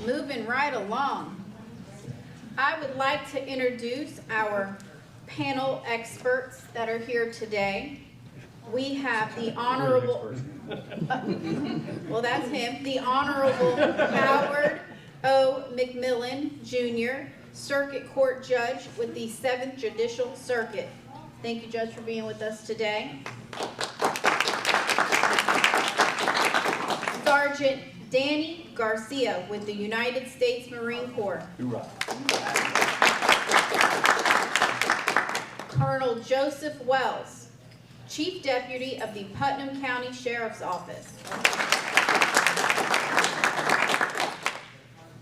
moving right along. I would like to introduce our panel experts that are here today. We have the Honorable, well, that's him, the Honorable Howard O. McMillan, Jr., Circuit Court Judge with the 7th Judicial Circuit. Thank you, Judge, for being with us today. Sergeant Danny Garcia with the United States Marine Corps. Hoorah. Colonel Joseph Wells, Chief Deputy of the Putnam County Sheriff's Office.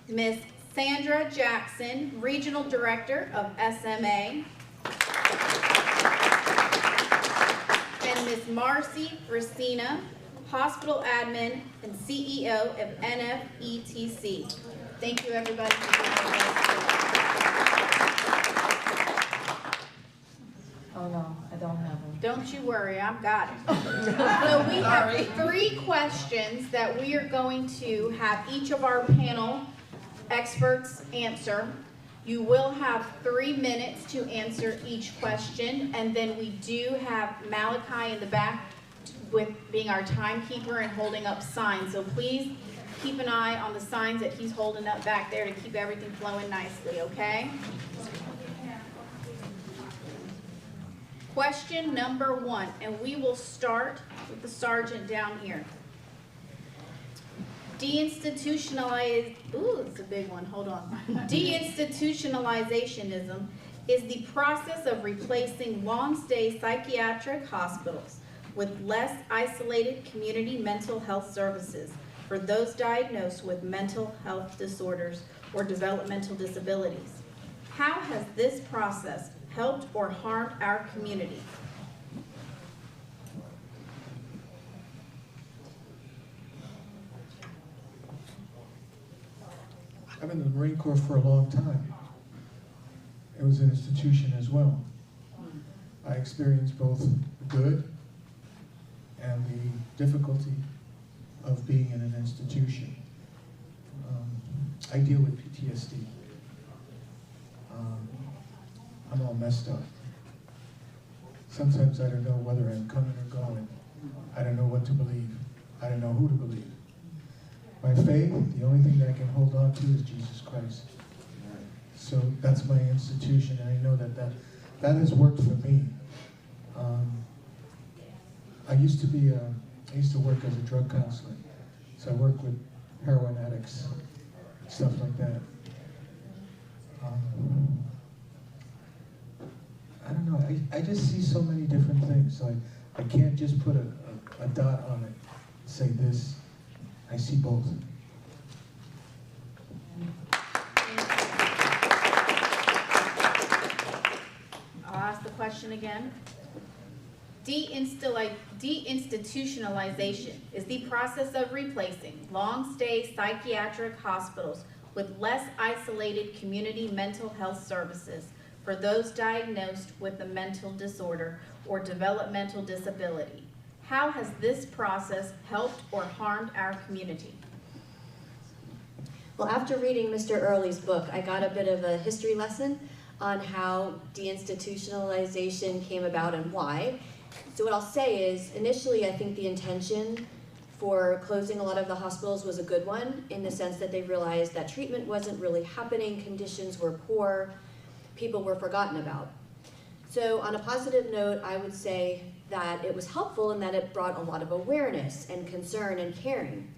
Ms. Sandra Jackson, Regional Director of SMA. And Ms. Marcy Racina, Hospital Admin and CEO of NFETC. Thank you, everybody, for being with us today. Oh no, I don't have them. Don't you worry, I've got it. So we have 3 questions that we are going to have each of our panel experts answer. You will have 3 minutes to answer each question, and then we do have Malachi in the back with being our timekeeper and holding up signs. So please keep an eye on the signs that he's holding up back there to keep everything flowing nicely, okay? Question number 1, and we will start with the sergeant down here. Deinstitutionalize, ooh, it's a big one, hold on. Deinstitutionalizationism is the process of replacing long-stay psychiatric hospitals with less isolated community mental health services for those diagnosed with mental health disorders or developmental disabilities. How has this process helped or harmed our community? I've been in the Marine Corps for a long time. It was an institution as well. I experienced both the good and the difficulty of being in an institution. I deal with PTSD. I'm all messed up. Sometimes I don't know whether I'm coming or going. I don't know what to believe. I don't know who to believe. My faith, the only thing that I can hold on to is Jesus Christ. So that's my institution, and I know that has worked for me. I used to work as a drug counselor, so I work with heroin addicts, stuff like that. I don't know. I just see so many different things. So I can't just put a dot on it. Say this. I see both. I'll ask the question again. Deinstitutionalization is the process of replacing long-stay psychiatric hospitals with less isolated community mental health services for those diagnosed with a mental disorder or developmental disability. How has this process helped or harmed our community? Well, after reading Mr. Early's book, I got a bit of a history lesson on how deinstitutionalization came about and why. So what I'll say is, initially I think the intention for closing a lot of the hospitals was a good one, in the sense that they realized that treatment wasn't really happening, conditions were poor, people were forgotten about. So on a positive note, I would say that it was helpful in that it brought a lot of awareness and concern and caring.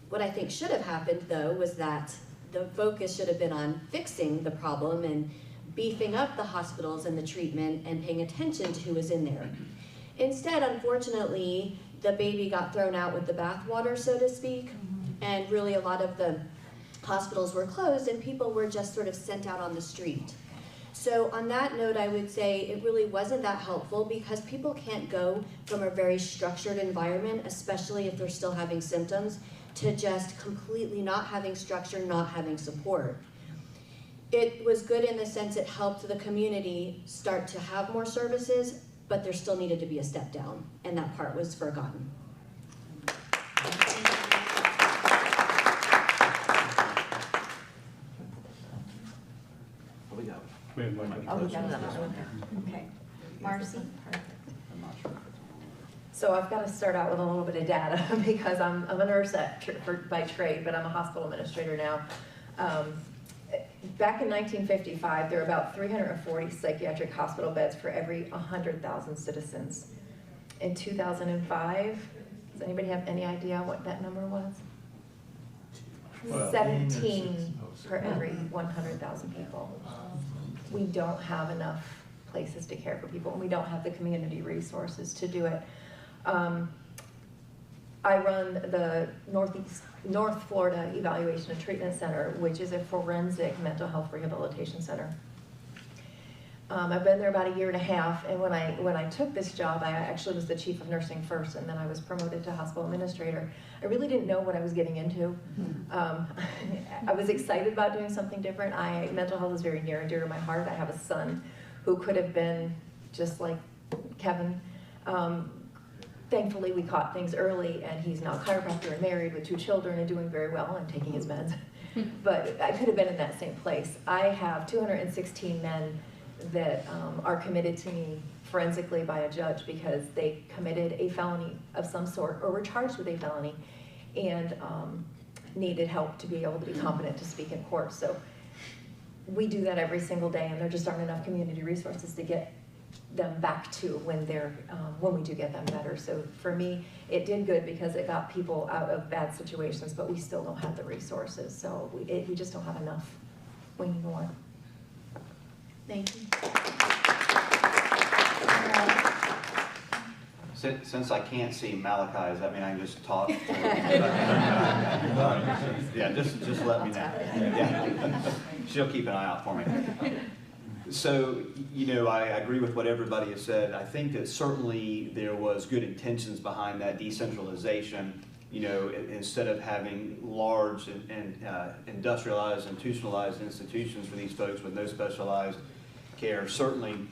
What I think should have happened, though, was that the focus should have been on fixing the problem and beefing up the hospitals and the treatment and paying attention to who was in there. Instead, unfortunately, the baby got thrown out with the bathwater, so to speak, and really a lot of the hospitals were closed and people were just sort of sent out on the street. So on that note, I would say it really wasn't that helpful, because people can't go from a very structured environment, especially if they're still having symptoms, to just completely not having structure, not having support. It was good in the sense it helped the community start to have more services, but there still needed to be a step down, and that part was forgotten. We have one. Oh, we got another one. Okay. Marcy? I'm not sure. So I've got to start out with a little bit of data because I'm a nurse by trade, but I'm a hospital administrator now. Back in 1955, there were about 340 psychiatric hospital beds for every 100,000 citizens. In 2005, does anybody have any idea what that number was? 17 for every 100,000 people. We don't have enough places to care for people, and we don't have the community resources to do it. I run the North Florida Evaluation and Treatment Center, which is a forensic mental health rehabilitation center. I've been there about a year and a half, and when I took this job, I actually was the chief of nursing first, and then I was promoted to hospital administrator. I really didn't know what I was getting into. I was excited about doing something different. Mental health is very near and dear to my heart. I have a son who could have been just like Kevin. Thankfully, we caught things early, and he's now a chiropractor and married with 2 children and doing very well and taking his meds. But I could have been in that same place. I have 216 men that are committed to me forensically by a judge because they committed a felony of some sort or were charged with a felony and needed help to be able to be competent to speak in court. So we do that every single day, and there just aren't enough community resources to get them back to when we do get them better. So for me, it did good because it got people out of bad situations, but we still don't have the resources. So we just don't have enough. We need more. Thank you. Since I can't see Malachi, does that mean I can just talk? Yeah, just let me know. Yeah. She'll keep an eye out for me. So, I agree with what everybody has said. I think that certainly there was good intentions behind that decentralization. Instead of having large and industrialized, institutionalized institutions for these folks with no specialized care, certainly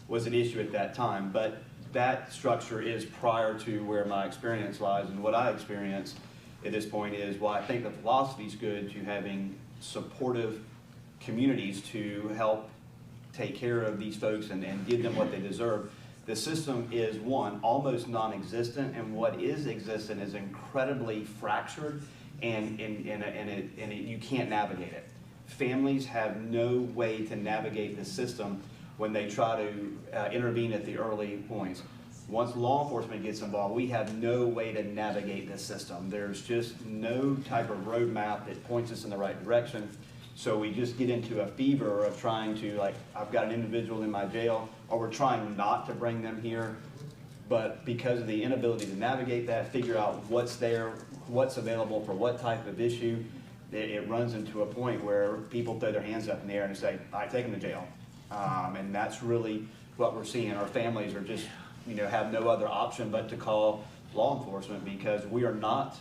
was an issue at that time. But that structure is prior to where my experience lies, and what I experience at this point is, while I think the philosophy is good, to having supportive communities to help take care of these folks and give them what they deserve. The system is, one, almost non-existent, and what is existent is incredibly fractured, and you can't navigate it. Families have no way to navigate the system when they try to intervene at the early points. Once law enforcement gets involved, we have no way to navigate this system. There's just no type of roadmap that points us in the right direction. So we just get into a fever of trying to, like, I've got an individual in my jail, or we're trying not to bring them here, but because of the inability to navigate that, figure out what's there, what's available for what type of issue, it runs into a point where people throw their hands up in the air and say, I take them to jail. And that's really what we're seeing. Our families are just, have no other option but to call law enforcement because we are not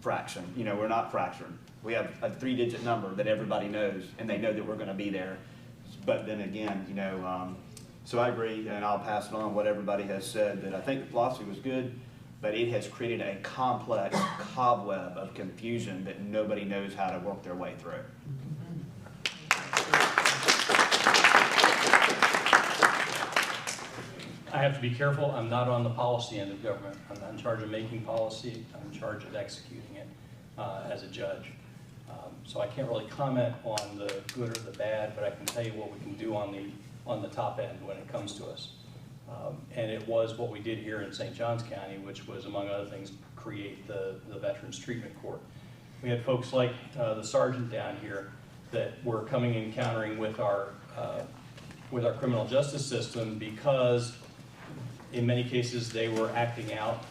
fractured. We're not fractured. We have a 3-digit number that everybody knows, and they know that we're going to be there. But then again, so I agree, and I'll pass it on what everybody has said, that I think the philosophy was good, but it has created a complex cobweb of confusion that nobody knows how to work their way through. I have to be careful. I'm not on the policy end of government. I'm not in charge of making policy. I'm in charge of executing it as a judge. So I can't really comment on the good or the bad, but I can tell you what we can do on the top end when it comes to us. And it was what we did here in St. Johns County, which was, among other things, create the Veterans Treatment Court. We had folks like the sergeant down here that were coming and encountering with our criminal justice system because in many cases they were acting out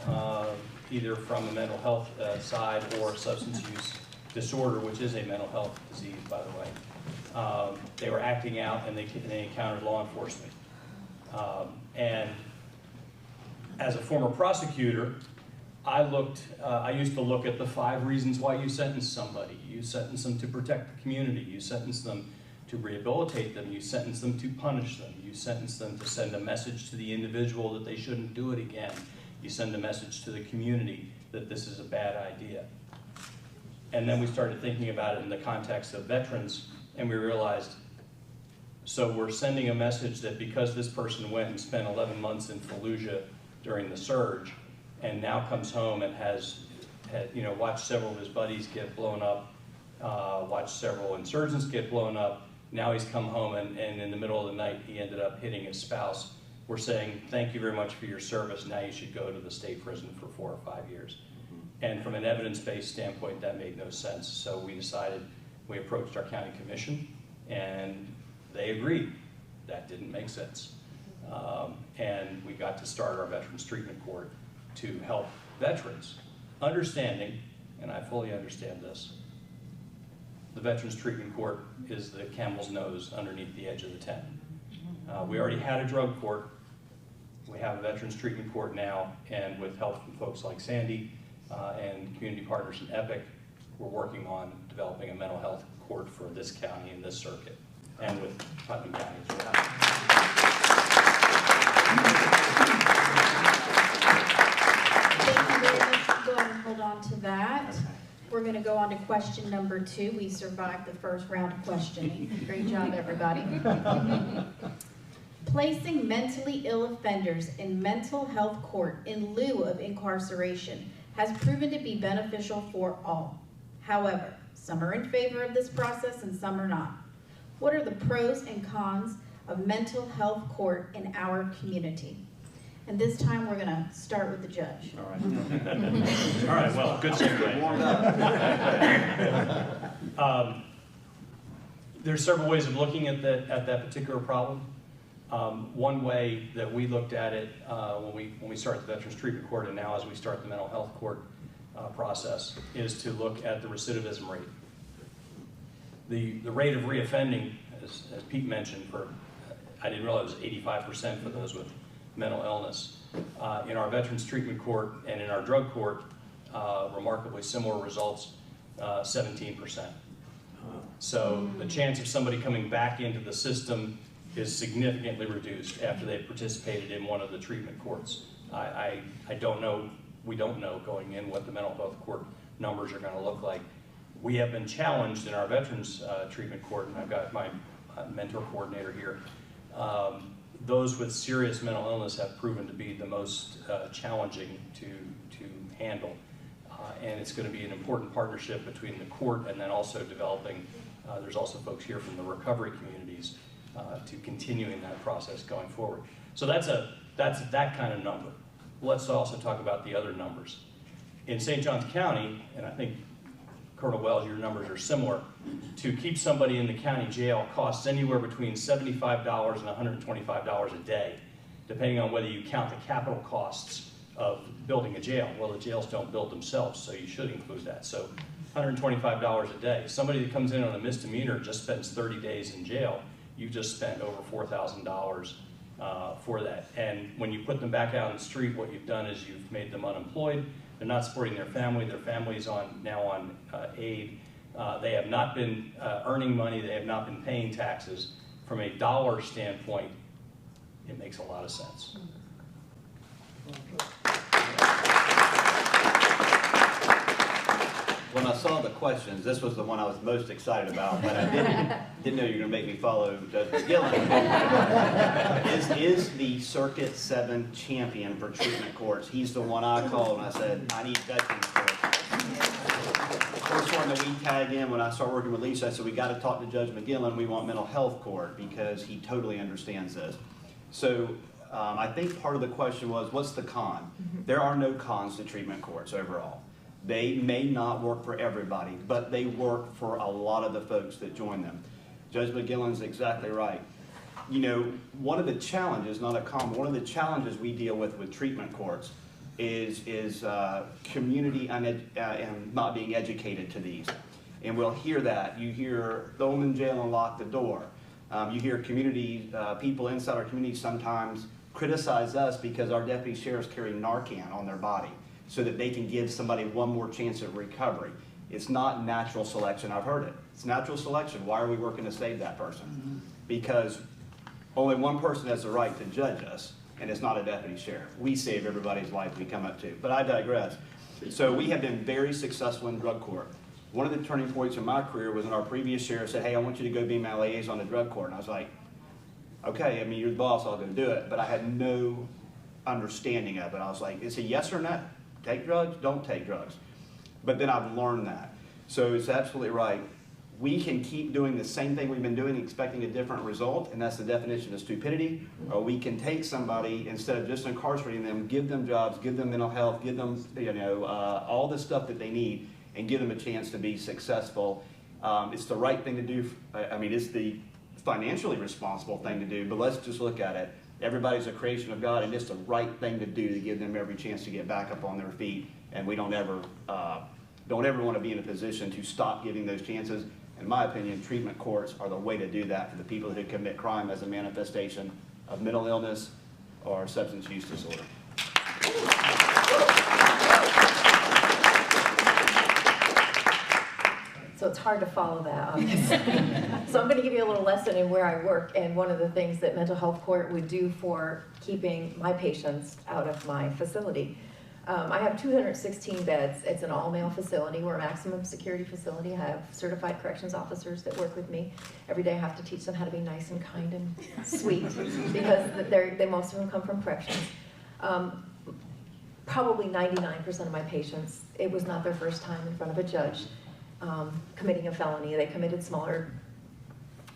either from a mental health side or substance use disorder, which is a mental health disease, by the way. They were acting out and they encountered law enforcement. And as a former prosecutor, I used to look at the 5 reasons why you sentence somebody. You sentence them to protect the community. You sentence them to rehabilitate them. You sentence them to punish them. You sentence them to send a message to the individual that they shouldn't do it again. You send a message to the community that this is a bad idea. And then we started thinking about it in the context of veterans, and we realized So we're sending a message that because this person went and spent 11 months in Fallujah during the surge, and now comes home and has watched several of his buddies get blown up, watched several insurgents get blown up. Now he's come home and in the middle of the night he ended up hitting his spouse. We're saying, thank you very much for your service. Now you should go to the state prison for 4 or 5 years. And from an evidence-based standpoint, that made no sense. So we approached our county commission, and they agreed. That didn't make sense. And we got to start our Veterans Treatment Court to help veterans, understanding, and I fully understand this, the Veterans Treatment Court is the camel's nose underneath the edge of the tent. We already had a drug court. We have a Veterans Treatment Court now, and with help from folks like Sandy and community partners in EPIC, we're working on developing a mental health court for this county and this circuit, and with Putnam County as well. Thank you very much. Go ahead and hold on to that. We're going to go on to question number 2. We survived the first round of questioning. Great job, everybody. Placing mentally ill offenders in mental health court in lieu of incarceration has proven to be beneficial for all. However, some are in favor of this process and some are not. What are the pros and cons of mental health court in our community? And this time we're going to start with the judge. All right. All right, well, good segue. There's several ways of looking at that particular problem. One way that we looked at it when we started the Veterans Treatment Court, and now as we start the mental health court process, is to look at the recidivism rate. The rate of reoffending, as Pete mentioned, I didn't realize it was 85% for those with mental illness. In our Veterans Treatment Court and in our drug court, remarkably similar results, 17%. So the chance of somebody coming back into the system is significantly reduced after they've participated in one of the treatment courts. I don't know, we don't know going in what the mental health court numbers are going to look like. We have been challenged in our Veterans Treatment Court, and I've got my mentor coordinator here. Those with serious mental illness have proven to be the most challenging to handle. And it's going to be an important partnership between the court and then also developing, there's also folks here from the recovery communities to continuing that process going forward. So that's that kind of number. Let's also talk about the other numbers. In St. Johns County, and I think Colonel Wells, your numbers are similar, to keep somebody in the county jail costs anywhere between $75 and $125 a day, depending on whether you count the capital costs of building a jail. Well, the jails don't build themselves, so you should include that. So $125 a day. Somebody that comes in on a misdemeanor just spends 30 days in jail. You just spent over $4,000 for that. And when you put them back out on the street, what you've done is you've made them unemployed. They're not supporting their family. Their family's now on aid. They have not been earning money. They have not been paying taxes. From a dollar standpoint, it makes a lot of sense. When I saw the questions, this was the one I was most excited about, but I didn't know you were going to make me follow Judge McGillen. Is the Circuit 7 champion for treatment courts? He's the one I called and I said, I need veterans courts. The first one that we tag in when I started working with Lisa, I said, we got to talk to Judge McGillen. We want mental health court because he totally understands this. So I think part of the question was, what's the con? There are no cons to treatment courts overall. They may not work for everybody, but they work for a lot of the folks that join them. Judge McGillen's exactly right. You know, one of the challenges, not a con, one of the challenges we deal with treatment courts is community and not being educated to these. And we'll hear that. You hear, throw them in jail and lock the door. You hear community, people inside our community sometimes criticize us because our deputy sheriffs carry Narcan on their body, so that they can give somebody one more chance at recovery. It's not natural selection. I've heard it. It's natural selection. Why are we working to save that person? Because only one person has the right to judge us, and it's not a deputy sheriff. We save everybody's life we come up to. But I digress. So we have been very successful in drug court. One of the turning points in my career was when our previous sheriff said, hey, I want you to go be my liaison to drug court. And I was like, okay, I mean, you're the boss, I'll go do it. But I had no understanding of it. I was like, it's a yes or no. Take drugs, don't take drugs. But then I've learned that. So it's absolutely right. We can keep doing the same thing we've been doing, expecting a different result, and that's the definition of stupidity. Or we can take somebody, instead of just incarcerating them, give them jobs, give them mental health, give them, all the stuff that they need, and give them a chance to be successful. It's the right thing to do. I mean, it's the financially responsible thing to do, but let's just look at it. Everybody's a creation of God, and it's the right thing to do to give them every chance to get back up on their feet. And we don't ever want to be in a position to stop giving those chances. In my opinion, treatment courts are the way to do that for the people who commit crime as a manifestation of mental illness or substance use disorder. So it's hard to follow that, obviously. So I'm going to give you a little lesson in where I work, and one of the things that mental health court would do for keeping my patients out of my facility. I have 216 beds. It's an all-male facility. We're a maximum security facility. I have certified corrections officers that work with me. Every day I have to teach them how to be nice and kind and sweet, because most of them come from corrections. Probably 99% of my patients, it was not their first time in front of a judge committing a felony. They committed smaller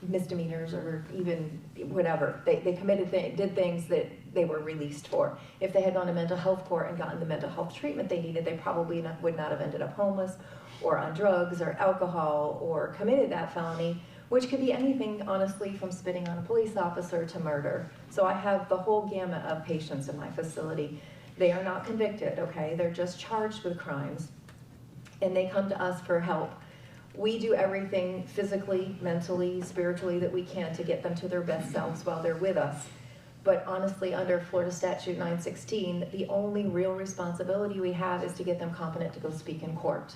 misdemeanors or even whatever. They did things that they were released for. If they had gone to mental health court and gotten the mental health treatment they needed, they probably would not have ended up homeless or on drugs or alcohol or committed that felony, which could be anything, honestly, from spitting on a police officer to murder. So I have the whole gamut of patients in my facility. They are not convicted, okay? They're just charged with crimes, and they come to us for help. We do everything physically, mentally, spiritually that we can to get them to their best selves while they're with us. But honestly, under Florida Statute 916, the only real responsibility we have is to get them competent to go speak in court.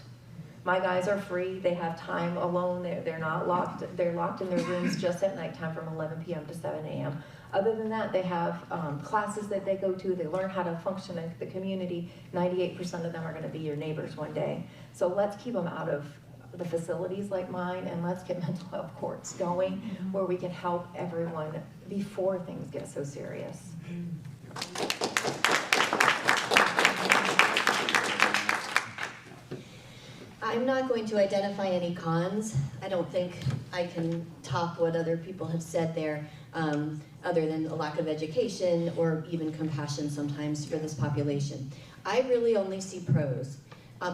My guys are free. They have time alone. They're not locked. They're locked in their rooms just at nighttime from 11 p.m. to 7 a.m. Other than that, they have classes that they go to. They learn how to function in the community. 98% of them are going to be your neighbors one day. So let's keep them out of the facilities like mine, and let's get mental health courts going where we can help everyone before things get so serious. I'm not going to identify any cons. I don't think I can top what other people have said there, other than a lack of education or even compassion sometimes for this population. I really only see pros.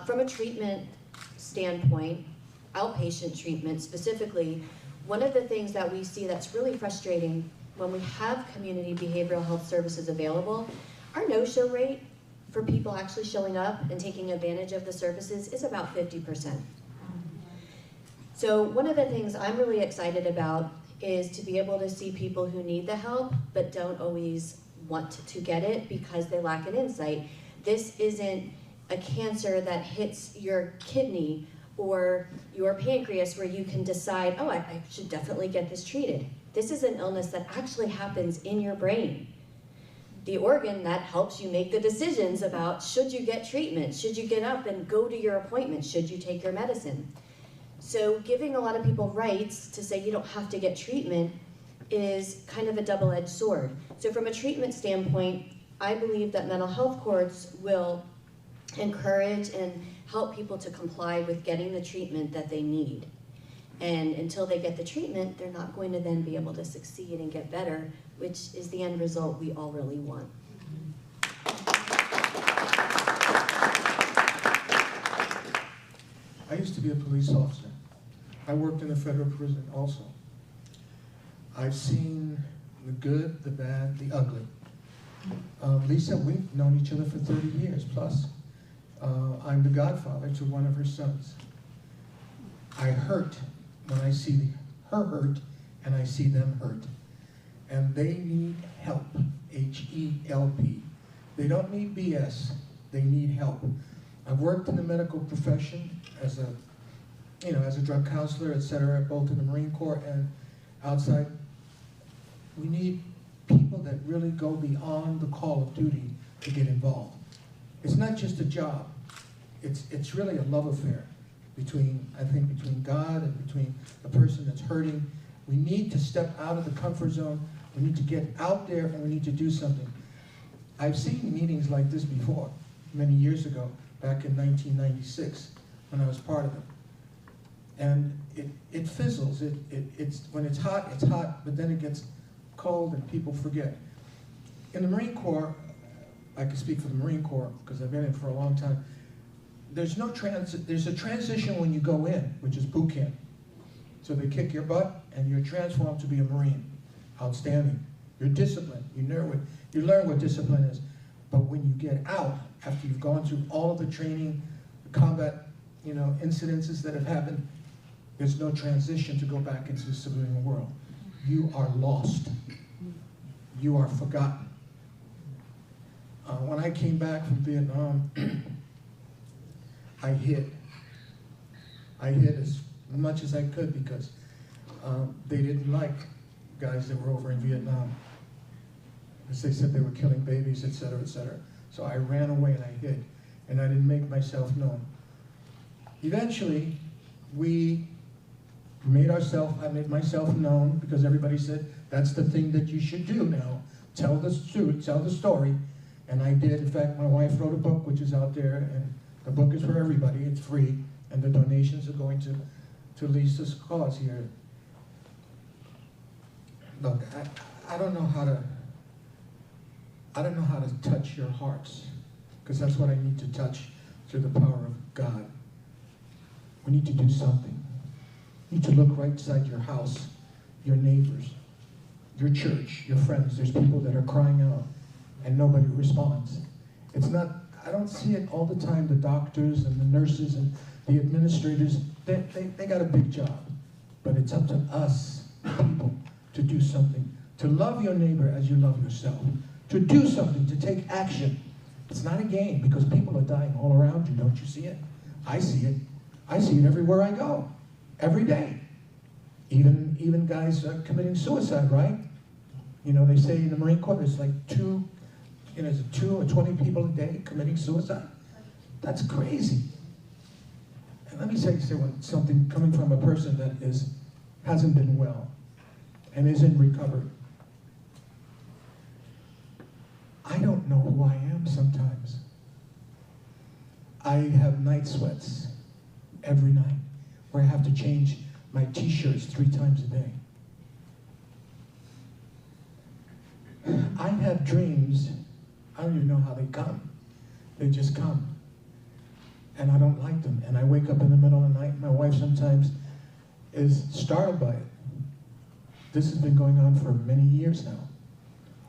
From a treatment standpoint, outpatient treatment specifically, one of the things that we see that's really frustrating when we have community behavioral health services available, our no-show rate for people actually showing up and taking advantage of the services is about 50%. So one of the things I'm really excited about is to be able to see people who need the help but don't always want to get it because they lack an insight. This isn't a cancer that hits your kidney or your pancreas where you can decide, oh, I should definitely get this treated. This is an illness that actually happens in your brain. The organ that helps you make the decisions about should you get treatment, should you get up and go to your appointment, should you take your medicine. So giving a lot of people rights to say you don't have to get treatment is kind of a double-edged sword. So from a treatment standpoint, I believe that mental health courts will encourage and help people to comply with getting the treatment that they need. And until they get the treatment, they're not going to then be able to succeed and get better, which is the end result we all really want. I used to be a police officer. I worked in a federal prison also. I've seen the good, the bad, the ugly. Lisa, we've known each other for 30 years plus. I'm the godfather to one of her sons. I hurt when I see her hurt and I see them hurt. And they need help, H-E-L-P. They don't need BS, they need help. I've worked in the medical profession as a drug counselor, etc., both in the Marine Corps and outside. We need people that really go beyond the call of duty to get involved. It's not just a job. It's really a love affair between God and between the person that's hurting. We need to step out of the comfort zone We need to get out there and we need to do something. I've seen meetings like this before, many years ago, back in 1996, when I was part of them. And it fizzles. It's when it's hot, but then it gets cold and people forget. In the Marine Corps, I can speak for the Marine Corps because I've been in it for a long time. There's a transition when you go in, which is boot camp. So they kick your butt and you're transformed to be a Marine. Outstanding. You're disciplined. You learn what discipline is. But when you get out, after you've gone through all of the training, the combat, incidences that have happened, there's no transition to go back into the civilian world. You are lost. You are forgotten. When I came back from Vietnam, I hid. I hid as much as I could because they didn't like guys that were over in Vietnam. Because they said they were killing babies, et cetera, et cetera. So I ran away and I hid, and I didn't make myself known. Eventually, I made myself known because everybody said, that's the thing that you should do now. Tell the truth, tell the story. And I did. In fact, my wife wrote a book, which is out there, and the book is for everybody. It's free, and the donations are going to Lisa's cause here. Look, I don't know how to touch your hearts, because that's what I need to touch through the power of God. We need to do something. You need to look right inside your house, your neighbors, your church, your friends. There's people that are crying out, and nobody responds. It's not, I don't see it all the time, the doctors and the nurses and the administrators, they got a big job. But it's up to us, people, to do something, to love your neighbor as you love yourself, to do something, to take action. It's not a game, because people are dying all around you. Don't you see it? I see it. I see it everywhere I go, every day. Even guys committing suicide, right? They say in the Marine Corps, there's like 2 or 20 people a day committing suicide. That's crazy. And let me say something coming from a person that hasn't been well and is in recovery. I don't know who I am sometimes. I have night sweats every night where I have to change my t-shirts 3 times a day. I have dreams. I don't even know how they come. They just come. And I don't like them. And I wake up in the middle of the night. My wife sometimes is startled by it. This has been going on for many years now.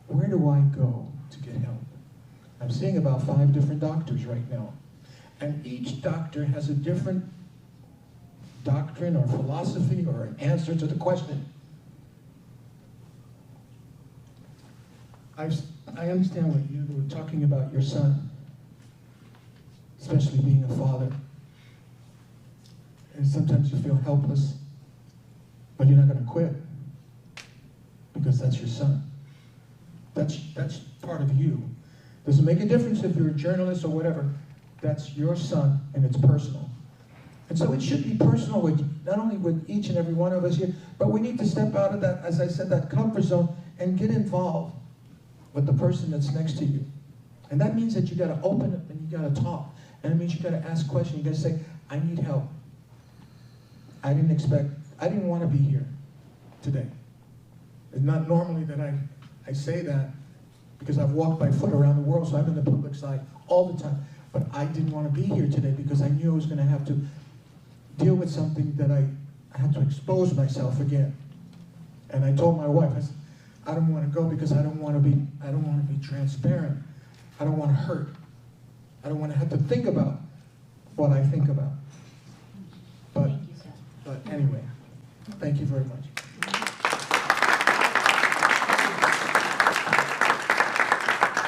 Where do I go to get help? I'm seeing about 5 different doctors right now. And each doctor has a different doctrine or philosophy or an answer to the question. I understand what you were talking about, your son, especially being a father. And sometimes you feel helpless, but you're not going to quit because that's your son. That's part of you. Does it make a difference if you're a journalist or whatever? That's your son, and it's personal. And so it should be personal with not only with each and every one of us here, but we need to step out of that, as I said, that comfort zone and get involved with the person that's next to you. And that means that you got to open up and you got to talk. And it means you got to ask questions. You got to say, I need help. I didn't want to be here today. It's not normally that I say that, because I've walked by foot around the world, so I'm in the public side all the time. But I didn't want to be here today because I knew I was going to have to deal with something that I had to expose myself again. And I told my wife, I said, I don't want to go because I don't want to be transparent. I don't want to hurt. I don't want to have to think about what I think about. But anyway, thank you very much.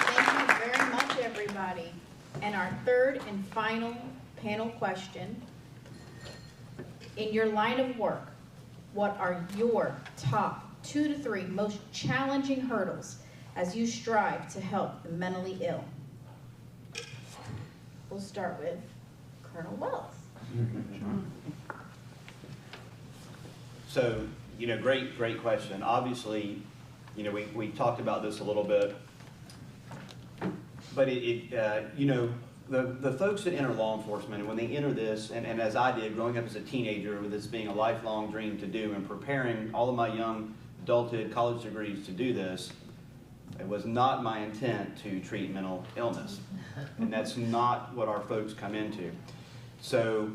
Thank you very much, everybody. And our third and final panel question. In your line of work, what are your top 2 to 3 most challenging hurdles as you strive to help the mentally ill? We'll start with Colonel Wells. So, great question. Obviously, You know, we talked about this a little bit, but you know, the folks that enter law enforcement, and when they enter this, and as I did growing up as a teenager with this being a lifelong dream to do, and preparing all of my young adulthood college degrees to do this, it was not my intent to treat mental illness. And that's not what our folks come into. So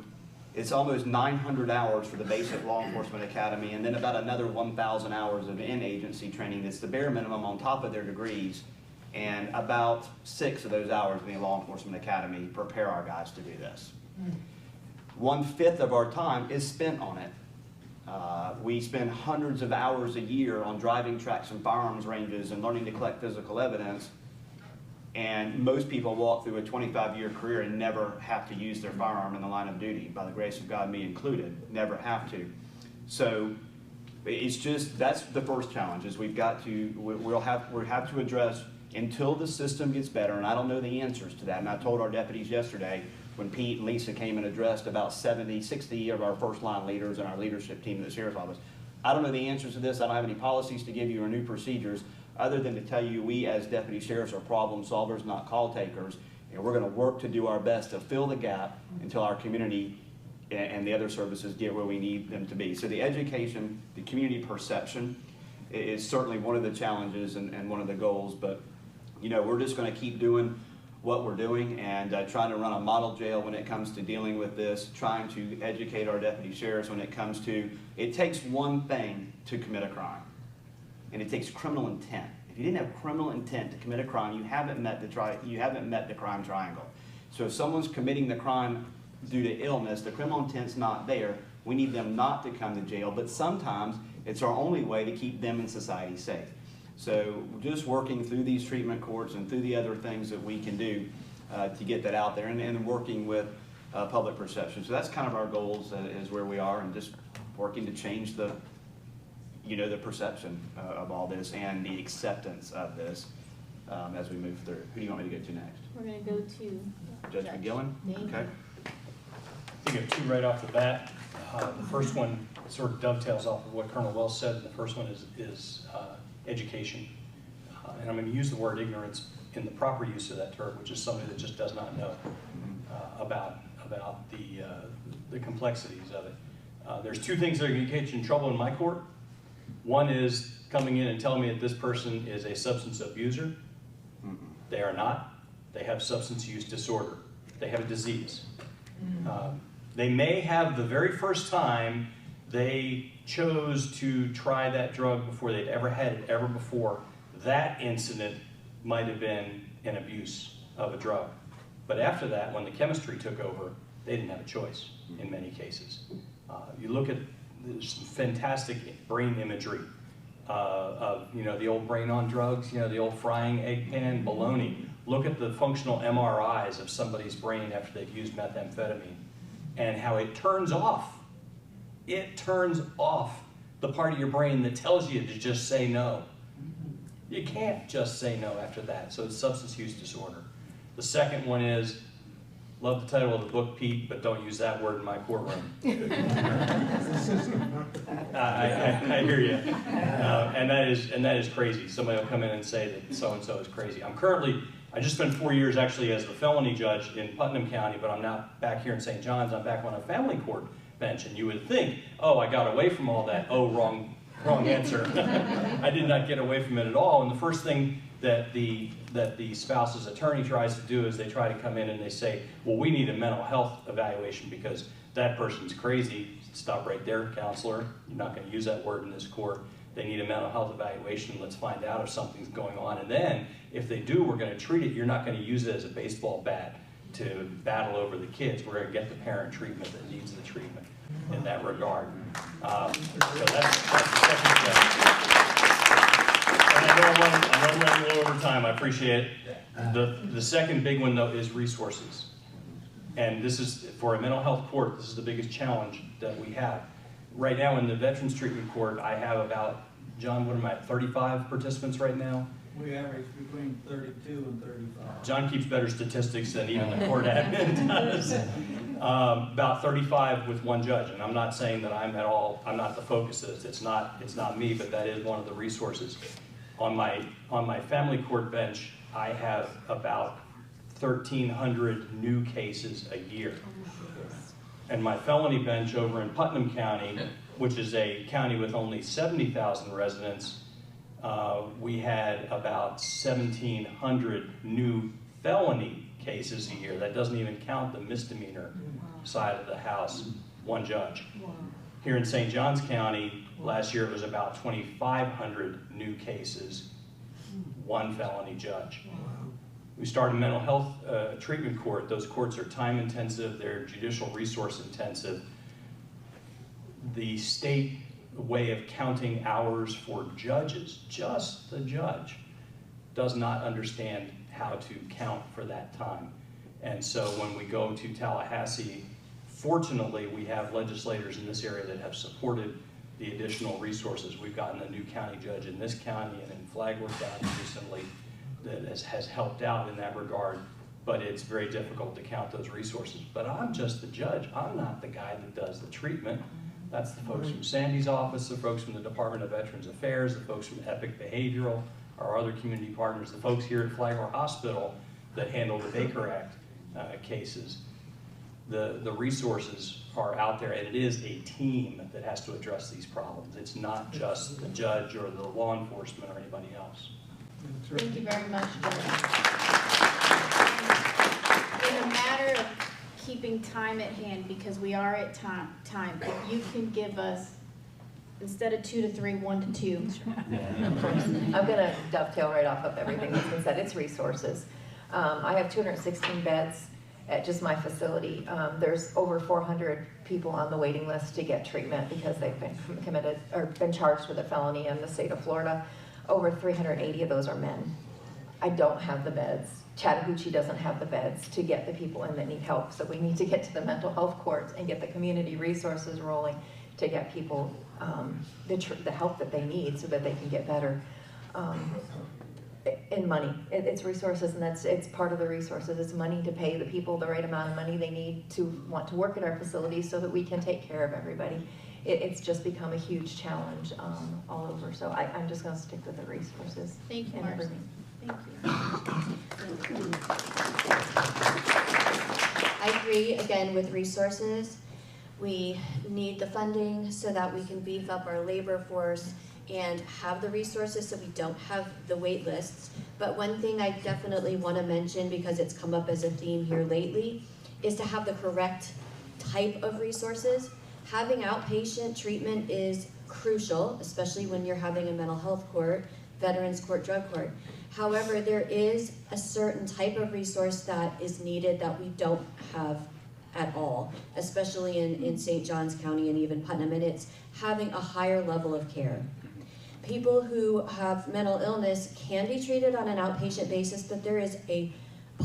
it's almost 900 hours for the basic law enforcement academy, and then about another 1,000 hours of in-agency training. That's the bare minimum on top of their degrees. And about 6 of those hours in the law enforcement academy prepare our guys to do this. 1/5 of our time is spent on it. We spend hundreds of hours a year on driving tracks and firearms ranges and learning to collect physical evidence. And most people walk through a 25-year career and never have to use their firearm in the line of duty, by the grace of God, me included, never have to. So it's just, that's the first challenge, is we've got to, we'll have to address, until the system gets better, and I don't know the answers to that, and I told our deputies yesterday, when Pete and Lisa came and addressed about 60 of our first line leaders and our leadership team in the sheriff's office, I don't know the answers to this, I don't have any policies to give you or new procedures, other than to tell you we as deputy sheriffs are problem solvers, not call takers, and we're going to work to do our best to fill the gap until our community and the other services get where we need them to be. So the education, the community perception is certainly one of the challenges and one of the goals, but you know, we're just going to keep doing what we're doing and trying to run a model jail when it comes to dealing with this, trying to educate our deputy sheriffs when it comes to, it takes one thing to commit a crime, and it takes criminal intent. If you didn't have criminal intent to commit a crime, you haven't met the crime triangle. So if someone's committing the crime due to illness, the criminal intent's not there, we need them not to come to jail, but sometimes it's our only way to keep them in society safe. So just working through these treatment courts and through the other things that we can do to get that out there, and working with public perception. So that's kind of our goals, is where we are, and just working to change the, you know, the perception of all this and the acceptance of this as we move through. Who do you want me to go to next? We're going to go to Judge McGillen? Okay. I think of 2 right off the bat. The first one sort of dovetails off of what Colonel Wells said. The first one is education. And I'm going to use the word ignorance in the proper use of that term, which is somebody that just does not know about the complexities of it. There's 2 things that are going to get you in trouble in my court. One is coming in and telling me that this person is a substance abuser. They are not. They have substance use disorder. They have a disease. They may have, the very first time they chose to try that drug before they'd ever had it ever before, that incident might have been an abuse of a drug. But after that, when the chemistry took over, they didn't have a choice in many cases. You look at some fantastic brain imagery of, you know, the old brain on drugs, you know, the old frying egg pan baloney. Look at the functional MRIs of somebody's brain after they've used methamphetamine and how it turns off. It turns off the part of your brain that tells you to just say no. You can't just say no after that. So it's substance use disorder. The second one is, love the title of the book, Pete, but don't use that word in my courtroom. I hear you. And that is crazy. Somebody will come in and say that so-and-so is crazy. I just spent 4 years actually as the felony judge in Putnam County, but I'm not back here in St. John's. I'm back on a family court bench. And you would think, oh, I got away from all that. Oh, wrong answer. I did not get away from it at all. And the first thing that the spouse's attorney tries to do is they try to come in and they say, well, we need a mental health evaluation because that person's crazy. Stop right there, counselor. You're not going to use that word in this court. They need a mental health evaluation. Let's find out if something's going on. And then, if they do, we're going to treat it. You're not going to use it as a baseball bat to battle over the kids. We're going to get the parent treatment that needs the treatment in that regard. So that's the second step. And I know I'm running a little over time. I appreciate it. The second big one, though, is resources. And this is, for a mental health court, this is the biggest challenge that we have. Right now in the Veterans Treatment Court, I have about, John, what am I, 35 participants right now? We average between 32 and 35. John keeps better statistics than even the court admin does. About 35 with one judge, and I'm not saying that I'm not the focus of this. It's not me, but that is one of the resources. On my family court bench, I have about 1,300 new cases a year. And my felony bench over in Putnam County, which is a county with only 70,000 residents, we had about 1,700 new felony cases a year. That doesn't even count the misdemeanor side of the house, one judge. Here in St. Johns County, last year it was about 2,500 new cases, one felony judge. We started a mental health treatment court. Those courts are time intensive, they're judicial resource intensive. The state way of counting hours for judges, just the judge, does not understand how to count for that time. And so when we go to Tallahassee, fortunately we have legislators in this area that have supported the additional resources. We've gotten a new county judge in this county and in Flagler County recently that has helped out in that regard, but it's very difficult to count those resources. But I'm just the judge. I'm not the guy that does the treatment. That's the folks from Sandy's office, the folks from the Department of Veterans Affairs, the folks from Epic Behavioral, our other community partners, the folks here at Flagler Hospital that handle the Baker Act cases. The resources are out there, and it is a team that has to address these problems. It's not just the judge or the law enforcement or anybody else. Thank you very much, Judge. In a matter of keeping time at hand, because we are at time, if you can give us, instead of 2 to 3, 1 to 2. I'm going to dovetail right off of everything that's been said. It's resources. I have 216 beds at just my facility. There's over 400 people on the waiting list to get treatment because they've been committed or been charged with a felony in the state of Florida. Over 380 of those are men. I don't have the beds. Chattahoochee doesn't have the beds to get the people in that need help. So we need to get to the mental health courts and get the community resources rolling to get people the help that they need so that they can get better. In money, it's resources, and it's part of the resources. It's money to pay the people the right amount of money they need to want to work at our facilities so that we can take care of everybody. It's just become a huge challenge all over. So I'm just going to stick with the resources. Thank you, and Marcy. everything. Thank you. I agree, again, with resources. We need the funding so that we can beef up our labor force and have the resources so we don't have the wait lists. But one thing I definitely want to mention, because it's come up as a theme here lately, is to have the correct type of resources. Having outpatient treatment is crucial, especially when you're having a mental health court, veterans court, drug court. However, there is a certain type of resource that is needed that we don't have at all, especially in St. Johns County and even Putnam, and it's having a higher level of care. People who have mental illness can be treated on an outpatient basis, but there is a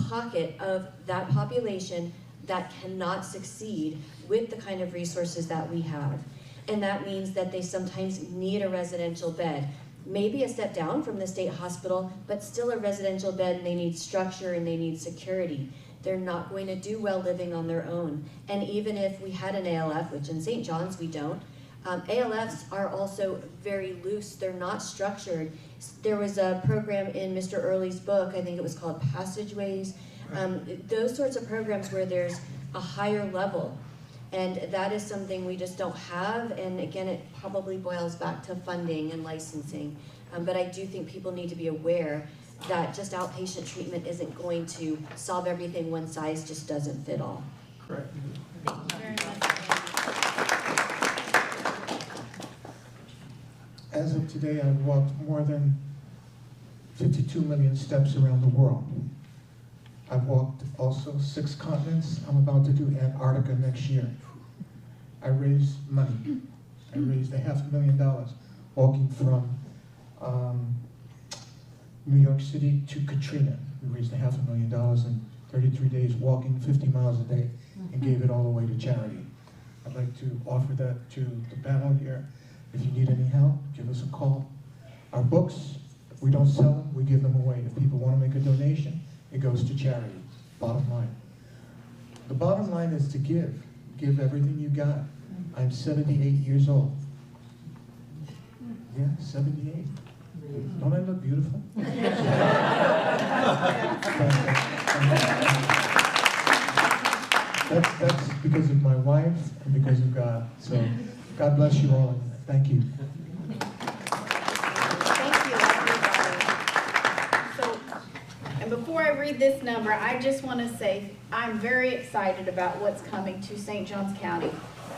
pocket of that population that cannot succeed with the kind of resources that we have. And that means that they sometimes need a residential bed. Maybe a step down from the state hospital, but still a residential bed, and they need structure and they need security. They're not going to do well living on their own. And even if we had an ALF, which in St. John's we don't, ALFs are also very loose. They're not structured. There was a program in Mr. Early's book, I think it was called Passageways. Those sorts of programs where there's a higher level. And that is something we just don't have. And again, it probably boils back to funding and licensing. But I do think people need to be aware that just outpatient treatment isn't going to solve everything. One size just doesn't fit all. Correct. Thank you very much. As of today, I've walked more than 52 million steps around the world. I've walked also 6 continents. I'm about to do Antarctica next year. I raised money. I raised $500,000 walking from New York City to Katrina. We raised $500,000 in 33 days, walking 50 miles a day, and gave it all away to charity. I'd like to offer that to the panel here. If you need any help, give us a call. Our books, we don't sell them, we give them away. If people want to make a donation, it goes to charity, bottom line. The bottom line is to give. Give everything you got. I'm 78 years old. Yeah, 78. Don't I look beautiful? That's because of my wife and because of God. So God bless you all. Thank you. Thank you, everybody. So, and before I read this number, I just want to say I'm very excited about what's coming to St. Johns County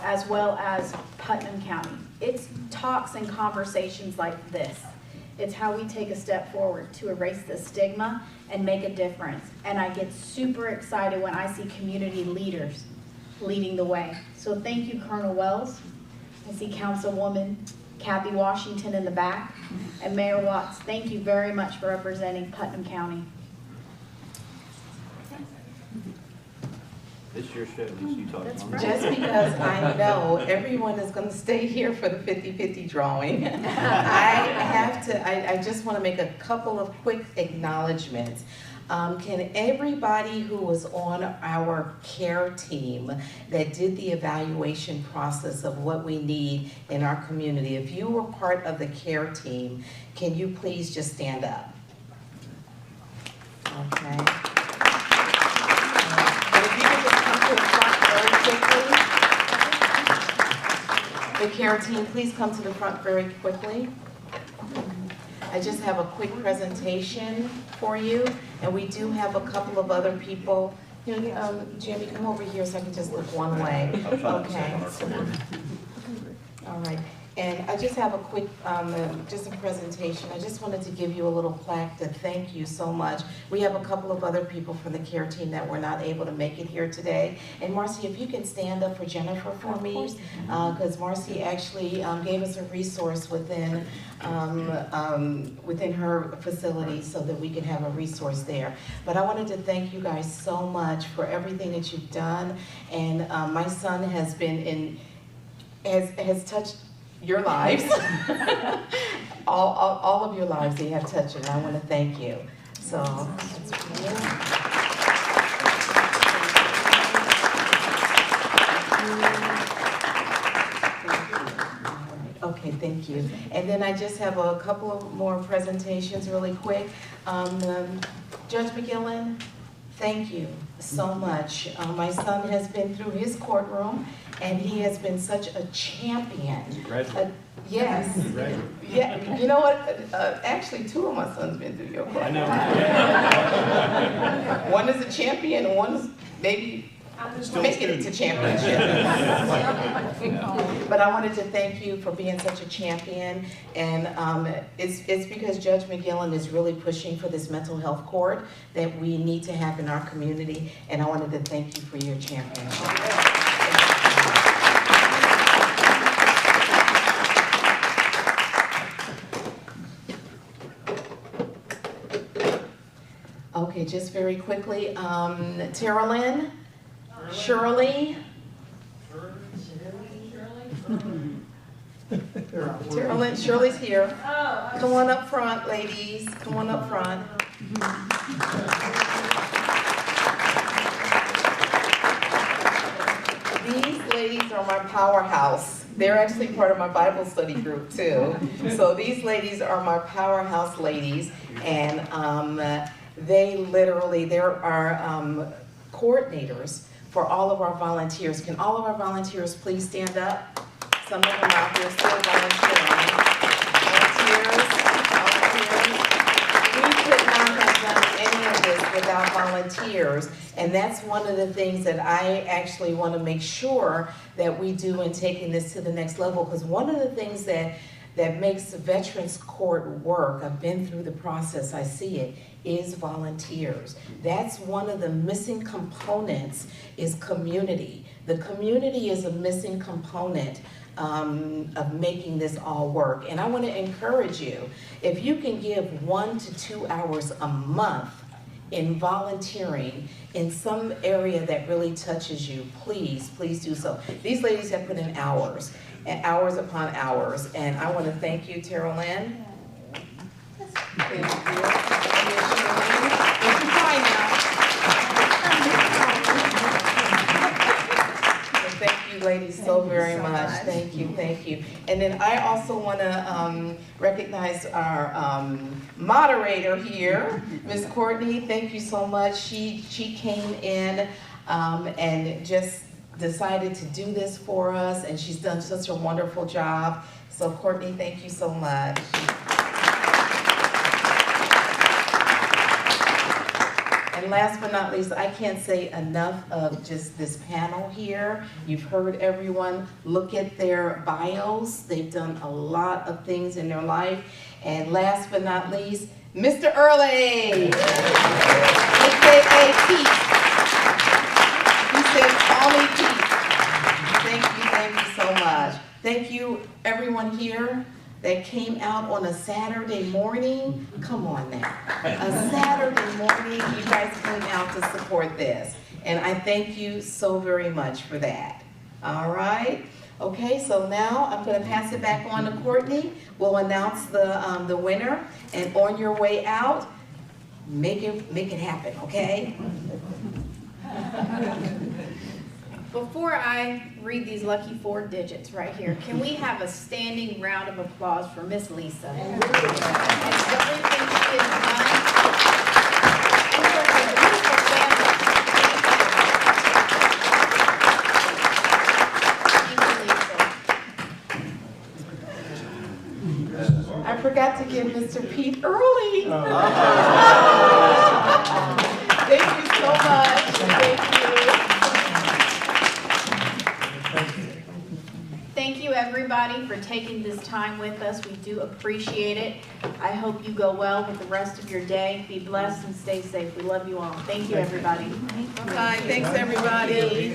as well as Putnam County. It's talks and conversations like this. It's how we take a step forward to erase the stigma and make a difference. And I get super excited when I see community leaders leading the way. So thank you, Colonel Wells. I see Councilwoman Kathy Washington in the back. And Mayor Watts, thank you very much for representing Putnam County. This your show, you talk That's on. right. Just because I know everyone is going to stay here for the 50-50 drawing, I just want to make a couple of quick acknowledgments. Can everybody who was on our care team that did the evaluation process of what we need in our community, if you were part of the care team, can you please just stand up? Okay. The care team, please come to the front very quickly. I just have a quick presentation for you, and we do have a couple of other people. You know, Jimmy, come over here so I can just look one way. Okay. All right. And I just have a quick, just a presentation. I just wanted to give you a little plaque to thank you so much. We have a couple of other people from the care team that were not able to make it here today. And Marcy, if you can stand up for Jennifer for me, because Marcy actually gave us a resource within her facility so that we can have a resource there. But I wanted to thank you guys so much for everything that you've done. And my son has been has touched your lives, all of your lives they have touched, and I want to thank you. So, okay, thank you. And then I just have a couple of more presentations really quick. Judge McGillen, thank you so much. My son has been through his courtroom, and he has been such a champion. Yes. Yeah. You know what? Actually, two of my sons been through your courtroom. I know. One is a champion, and one's maybe making it to championship. But I wanted to thank you for being such a champion, and it's because Judge McGillen is really pushing for this mental health court that we need to have in our community, and I wanted to thank you for your championship. Okay, just very quickly, Tara Lynn, Shirley. Tara Lynn, Shirley's here. Come on up front, ladies. Come on up front. These ladies are my powerhouse. They're actually part of my Bible study group too. So these ladies are my powerhouse ladies, and there are coordinators for all of our volunteers. Can all of our volunteers please stand up? Some of them out there still volunteering. Volunteers. We could not have done any of this without volunteers. And that's one of the things that I actually want to make sure that we do in taking this to the next level. Because one of the things that makes the Veterans Court work, I've been through the process, I see it, is volunteers. That's one of the missing components, is community. The community is a missing component of making this all work. And I want to encourage you, if you can give 1 to 2 hours a month in volunteering in some area that really touches you, please, please do so. These ladies have put in hours, and hours upon hours, and I want to thank you, Tara Lynn. Thank you. Thank you, ladies. righty, so very so much. much. Thank you, thank you. And then I also want to recognize our moderator here, Ms. Courtney. Thank you so much. She came in and just decided to do this for us, and she's done such a wonderful job. So Courtney, thank you so much. And last but not least, I can't say enough of just this panel here. You've heard everyone look at their bios. They've done a lot of things in their life. And last but not least, Mr. Early, aka Pete. He said, call me Pete. Thank you so much. Thank you everyone here that came out on a Saturday morning. Come on now. A Saturday morning, you guys came out to support this. And I thank you so very much for that. All right. Okay, so now I'm going to pass it back on to Courtney. We'll announce the winner. And on your way out, make it happen, okay? Before I read these lucky 4 digits right here, can we have a standing round of applause for Miss Lisa? And everything she has done. And for her beautiful family. Thank you, Lisa. I forgot to give Mr. Pete early. Thank you so much. Thank you. Thank you, everybody, for taking this time with us. We do appreciate it. I hope you go well with the rest of your day. Be blessed and stay safe. We love you all. Thank you, everybody. Bye. Thanks, everybody.